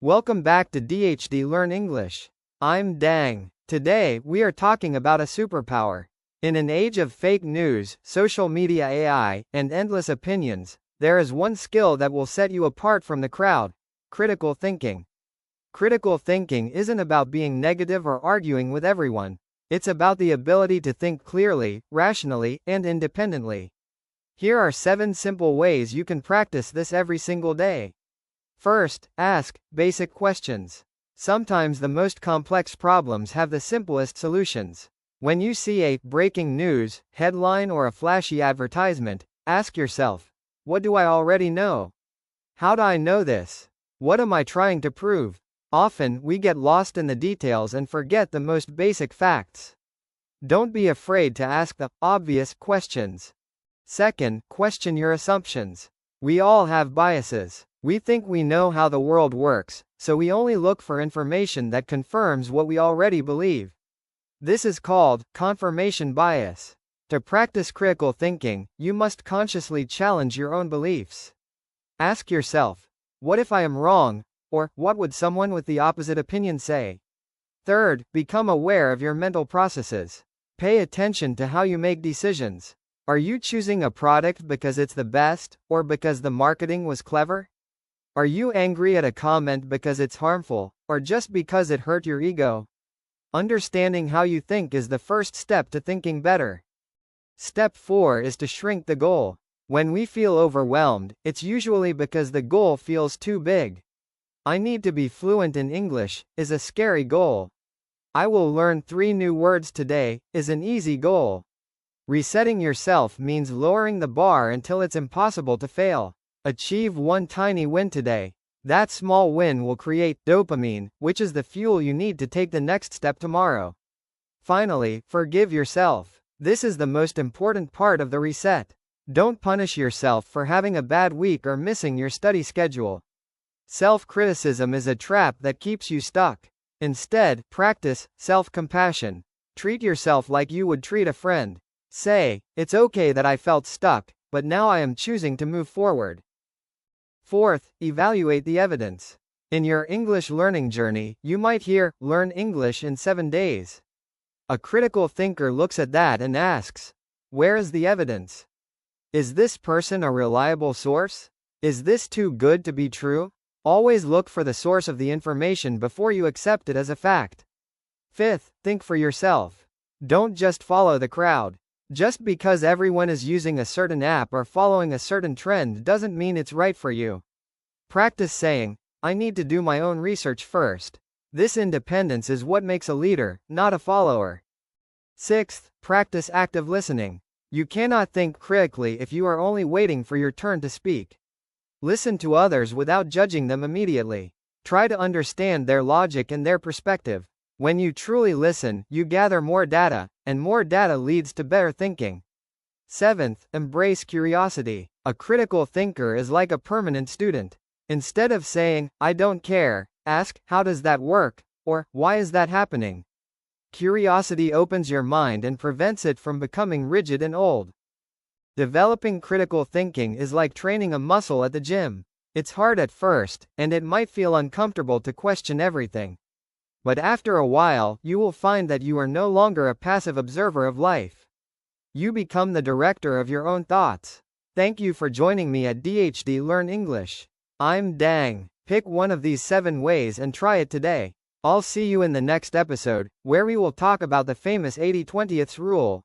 Welcome back to DHD Learn English. I'm Dang. Today, we are talking about a superpower. In an age of fake news, social media AI, and endless opinions, there is one skill that will set you apart from the crowd: critical thinking. Critical thinking isn't about being negative or arguing with everyone. It's about the ability to think clearly, rationally, and independently. Here are 7 simple ways you can practice this every single day. First, ask basic questions. Sometimes the most complex problems have the simplest solutions. When you see a breaking news headline or a flashy advertisement, ask yourself, what do I already know? How do I know this? What am I trying to prove? Often, we get lost in the details and forget the most basic facts. Don't be afraid to ask the obvious questions. Second, question your assumptions. We all have biases. We think we know how the world works, so we only look for information that confirms what we already believe. This is called confirmation bias. To practice critical thinking, you must consciously challenge your own beliefs. Ask yourself, what if I am wrong? Or, what would someone with the opposite opinion say? Third, become aware of your mental processes. Pay attention to how you make decisions. Are you choosing a product because it's the best, or because the marketing was clever? Are you angry at a comment because it's harmful, or just because it hurt your ego? Understanding how you think is the first step to thinking better. Step 4 is to shrink the goal. When we feel overwhelmed, it's usually because the goal feels too big. I need to be fluent in English is a scary goal. I will learn 3 new words today is an easy goal. Resetting yourself means lowering the bar until it's impossible to fail. Achieve one tiny win today. That small win will create dopamine, which is the fuel you need to take the next step tomorrow. Finally, forgive yourself. This is the most important part of the reset. Don't punish yourself for having a bad week or missing your study schedule. Self-criticism is a trap that keeps you stuck. Instead, practice self-compassion. Treat yourself like you would treat a friend. Say, it's okay that I felt stuck, but now I am choosing to move forward. Fourth, evaluate the evidence. In your English learning journey, you might hear, learn English in 7 days. A critical thinker looks at that and asks, where is the evidence? Is this person a reliable source? Is this too good to be true? Always look for the source of the information before you accept it as a fact. Fifth, think for yourself. Don't just follow the crowd. Just because everyone is using a certain app or following a certain trend doesn't mean it's right for you. Practice saying, I need to do my own research first. This independence is what makes a leader, not a follower. Sixth, practice active listening. You cannot think critically if you are only waiting for your turn to speak. Listen to others without judging them immediately. Try to understand their logic and their perspective. When you truly listen, you gather more data, and more data leads to better thinking. Seventh, embrace curiosity. A critical thinker is like a permanent student. Instead of saying, I don't care, ask, how does that work? Or, why is that happening? Curiosity opens your mind and prevents it from becoming rigid and old. Developing critical thinking is like training a muscle at the gym. It's hard at first, and it might feel uncomfortable to question everything. But after a while, you will find that you are no longer a passive observer of life. You become the director of your own thoughts. Thank you for joining me at DHD Learn English. I'm Dang. Pick one of these 7 ways and try it today. I'll see you in the next episode, where we will talk about the famous 80/20 rule.